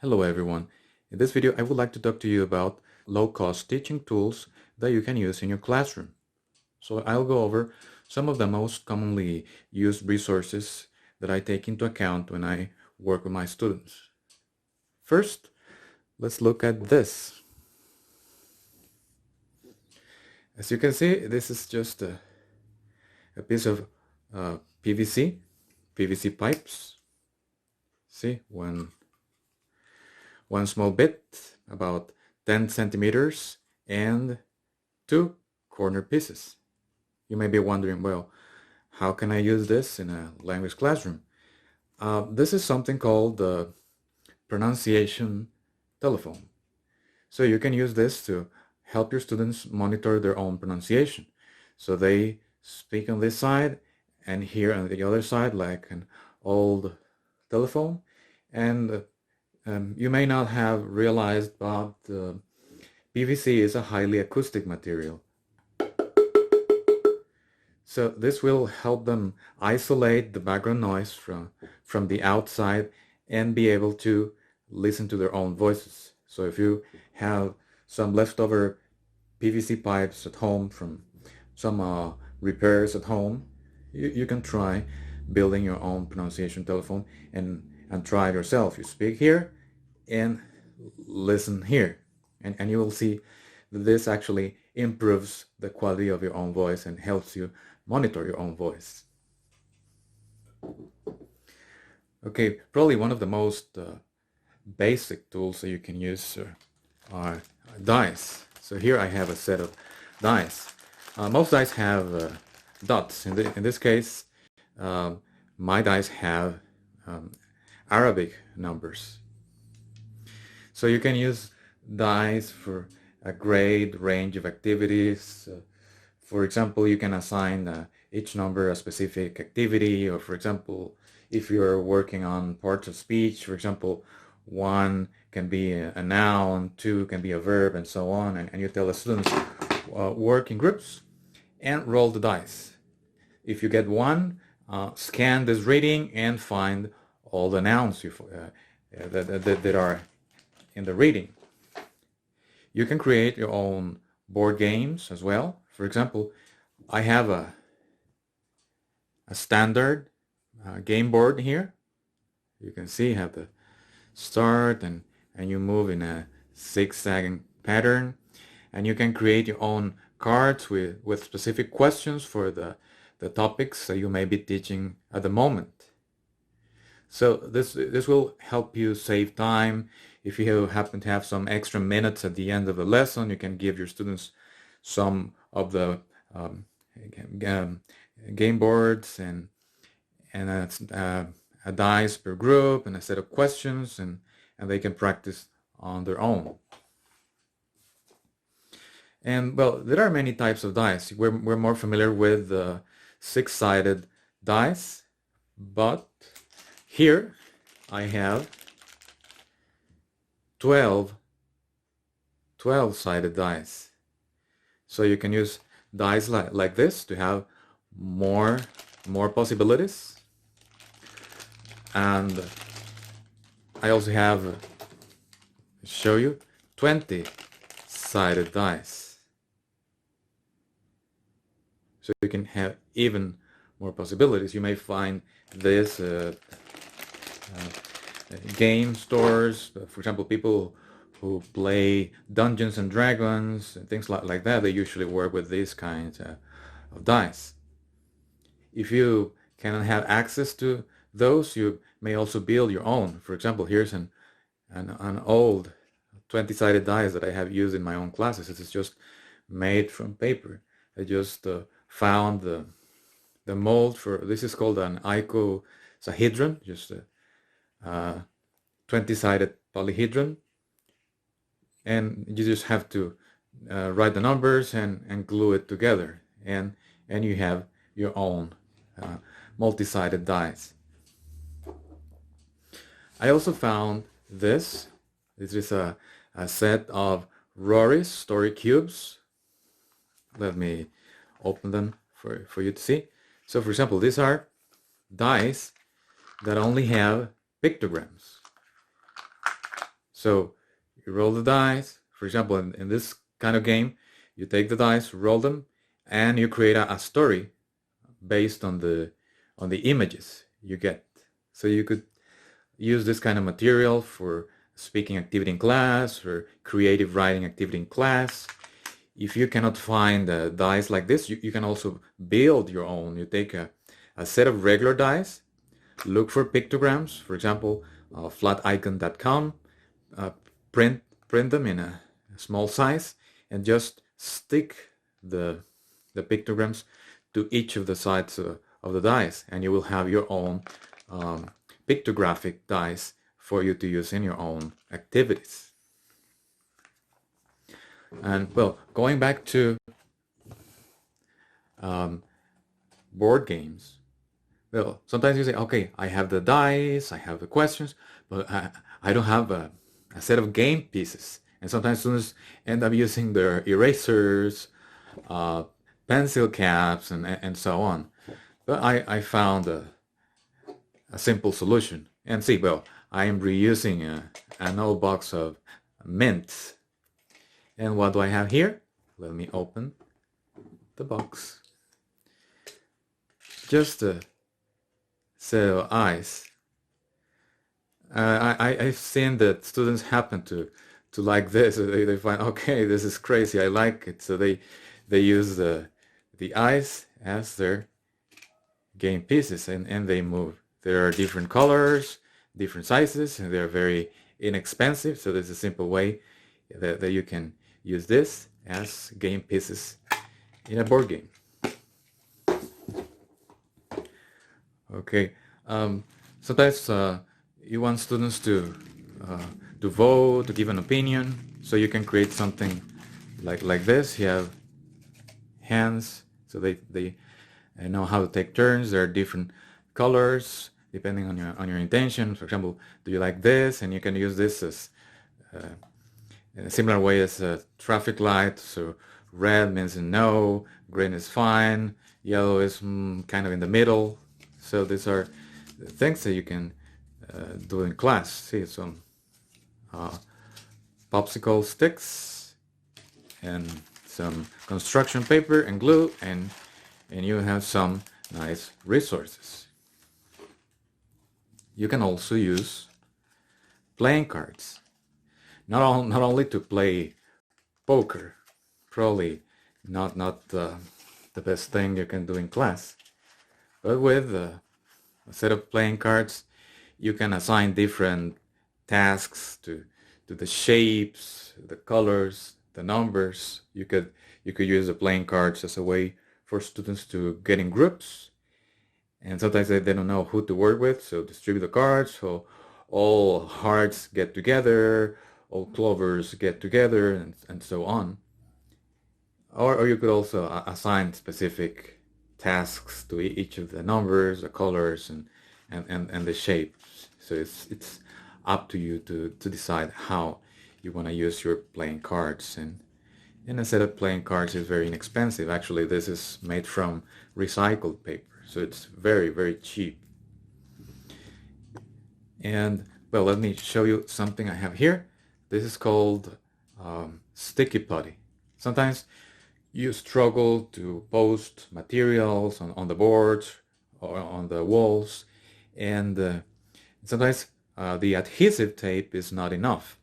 Hello everyone. In this video I would like to talk to you about low-cost teaching tools that you can use in your classroom. So I'll go over some of the most commonly used resources that I take into account when I work with my students. First, let's look at this. As you can see, this is just a piece of PVC pipes. See, one small bit, about 10 centimeters, and two corner pieces. You may be wondering, well, how can I use this in a language classroom? This is something called the pronunciation telephone. So you can use this to help your students monitor their own pronunciation. So they speak on this side and hear on the other side like an old telephone. And you may not have realized, but PVC is a highly acoustic material. So this will help them isolate the background noise from the outside and be able to listen to their own voices. So if you have some leftover PVC pipes at home from some repairs at home, you can try building your own pronunciation telephone and try it yourself. You speak here and listen here, and you will see that this actually improves the quality of your own voice and helps you monitor your own voice. Okay, probably one of the most basic tools that you can use are dice. So here I have a set of dice. Most dice have dots. In this case, my dice have Arabic numbers. So you can use dice for a great range of activities. For example, you can assign each number a specific activity, or for example, if you're working on parts of speech, for example, 1 can be a noun, 2 can be a verb, and so on, and you tell the students work in groups and roll the dice. If you get 1, scan this reading and find all the nouns that are in the reading. You can create your own board games as well. For example, I have a standard game board here. You can see you have the start and you move in a zigzagging pattern, and you can create your own cards with specific questions for the topics that you may be teaching at the moment. So this will help you save time. If you happen to have some extra minutes at the end of the lesson, you can give your students some of the game boards and a dice per group and a set of questions, and they can practice on their own. And well, there are many types of dice. We're more familiar with the 6-sided dice, but here I have 12-sided dice. So you can use dice like this to have more possibilities. And I also have, show you, 20-sided dice. So you can have even more possibilities. You may find this game stores, for example, people who play Dungeons and Dragons and things like that, they usually work with these kinds of dice. If you cannot have access to those, you may also build your own. For example, here's an old 20-sided dice that I have used in my own classes. This is just made from paper. I just found the mold for, this is called an icosahedron, just a 20-sided polyhedron, and you just have to write the numbers and glue it together, and you have your own multi-sided dice. I also found this. This is a set of Rory's story cubes. Let me open them for you to see. So for example, these are dice that only have pictograms. So you roll the dice. For example, in this kind of game, you take the dice, roll them, and you create a story based on the images you get. So you could use this kind of material for speaking activity in class or creative writing activity in class. If you cannot find dice like this, you can also build your own. You take a set of regular dice, look for pictograms, for example, flaticon.com, print them in a small size, and just stick the pictograms to each of the sides of the dice, and you will have your own pictographic dice for you to use in your own activities. And well, going back to board games, well, sometimes you say, okay, I have the dice, I have the questions, but I don't have a set of game pieces. And sometimes students end up using their erasers, pencil caps, and so on. But I found a simple solution. And see, well, I am reusing an old box of mints. And what do I have here? Let me open the box. Just a set of eyes. I've seen that students happen to like this. They find, okay, this is crazy, I like it. So they use the eyes as their game pieces, and they move. There are different colors, different sizes, and they're very inexpensive. So there's a simple way that you can use this as game pieces in a board game. Okay. Sometimes you want students to vote, to give an opinion, so you can create something like this. You have hands, so they know how to take turns. There are different colors depending on your intention. For example, do you like this? And you can use this as in a similar way as a traffic light. So red means no, green is fine, yellow is kind of in the middle. So these are things that you can do in class. See, some popsicle sticks and some construction paper and glue, and you have some nice resources. You can also use playing cards, not only to play poker, probably not the best thing you can do in class, but with a set of playing cards, you can assign different tasks to the shapes, the colors, the numbers. You could use the playing cards as a way for students to get in groups, and sometimes they don't know who to work with, so distribute the cards, so all hearts get together, all clovers get together, and so on. Or you could also assign specific tasks to each of the numbers, the colors, and the shapes. So it's up to you to decide how you want to use your playing cards. And a set of playing cards is very inexpensive. Actually, this is made from recycled paper, so it's very, very cheap. And well, let me show you something I have here. This is called sticky putty. Sometimes you struggle to post materials on the boards or on the walls, and sometimes the adhesive tape is not enough.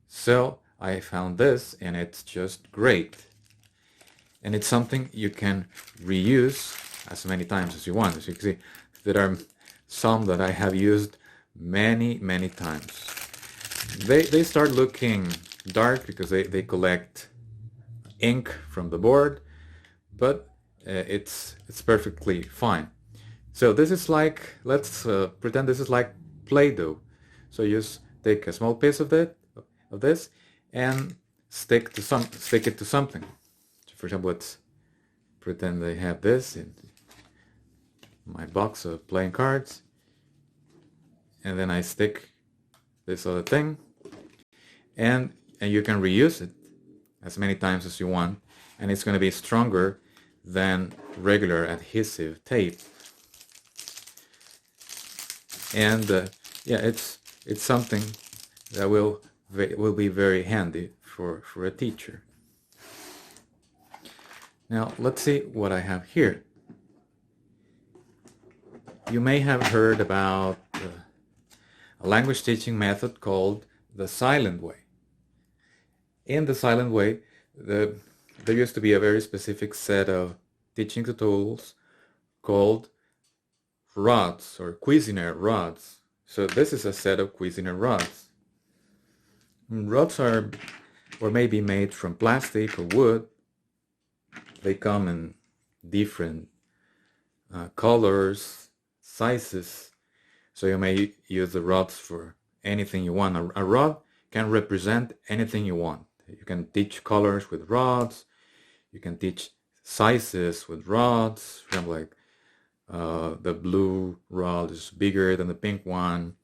So I found this, and it's just great. And it's something you can reuse as many times as you want. As you can see, there are some that I have used many, many times. They start looking dark because they collect ink from the board, but it's perfectly fine. So this is like, let's pretend this is like Play-Doh. So you just take a small piece of this and stick it to something. For example, let's pretend I have this in my box of playing cards, and then I stick this other thing, and you can reuse it as many times as you want, and it's going to be stronger than regular adhesive tape. And yeah, it's something that will will be very handy for a teacher. Now let's see what I have here. You may have heard about a language teaching method called the silent way. In the silent way, there used to be a very specific set of teaching tools called rods or Cuisinart rods. So this is a set of Cuisinart rods. Rods are or may be made from plastic or wood. They come in different colors, sizes, so you may use the rods for anything you want. A rod can represent anything you want. You can teach colors with rods, you can teach sizes with rods, for example, like the blue rod is bigger than the pink one,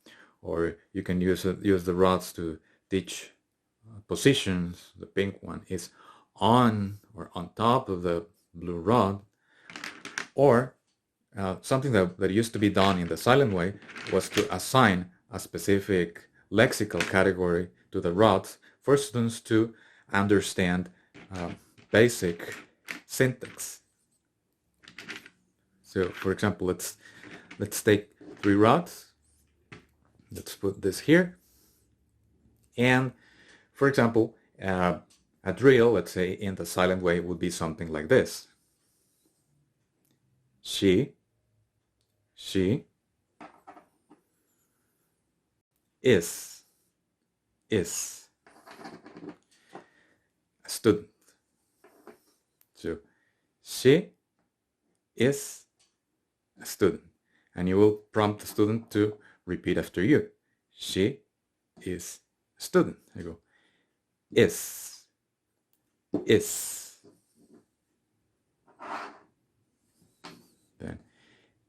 or you can use the rods to teach positions. The pink one is on or on top of the blue rod. Or something that used to be done in the silent way was to assign a specific lexical category to the rods for students to understand basic syntax. So for example, let's take 3 rods. Let's put this here. And for example, a drill, let's say in the silent way, would be something like this. She is a student. So she is a student, and you will prompt the student to repeat after you. She is a student. There you go. Is. Then,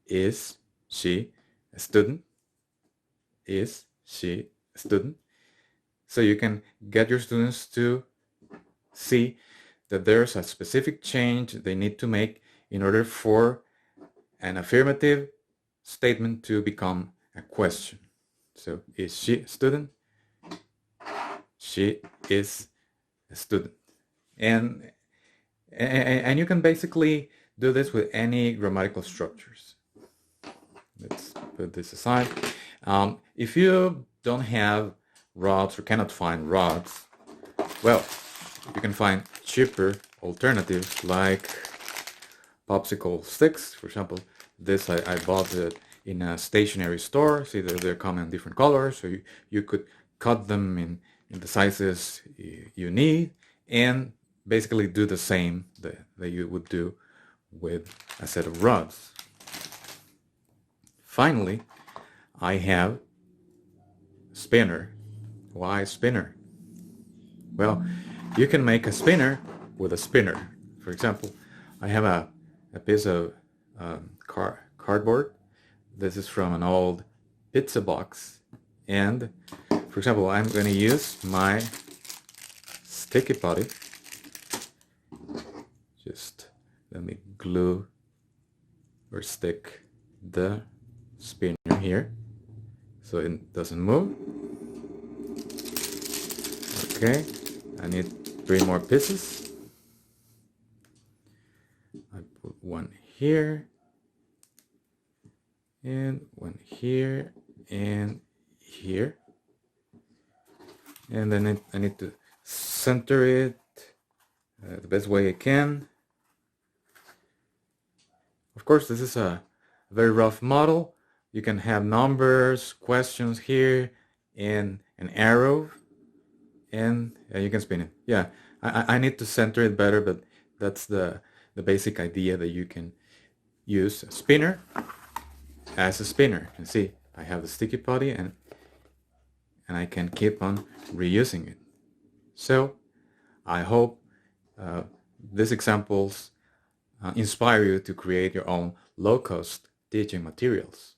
is she a student? Is she a student? So you can get your students to see that there's a specific change they need to make in order for an affirmative statement to become a question. So, is she a student? She is a student. And you can basically do this with any grammatical structures. Let's put this aside. If you don't have rods or cannot find rods, well, you can find cheaper alternatives like popsicle sticks. For example, this I bought it in a stationery store. See that they come in different colors, so you could cut them in the sizes you need and basically do the same that you would do with a set of rods. Finally, I have a spinner. Why spinner? Well, you can make a spinner with a spinner. For example, I have a piece of cardboard. This is from an old pizza box. And for example, I'm going to use my sticky putty. Just let me glue or stick the spinner here so it doesn't move. Okay, I need 3 more pieces. I put one here and one here and here, and then I need to center it the best way I can. Of course, this is a very rough model. You can have numbers, questions here, and an arrow, and you can spin it. Yeah, I need to center it better, but that's the basic idea, that you can use a spinner as a spinner. And see, I have the sticky putty, and I can keep on reusing it. So I hope these examples inspire you to create your own low-cost teaching materials.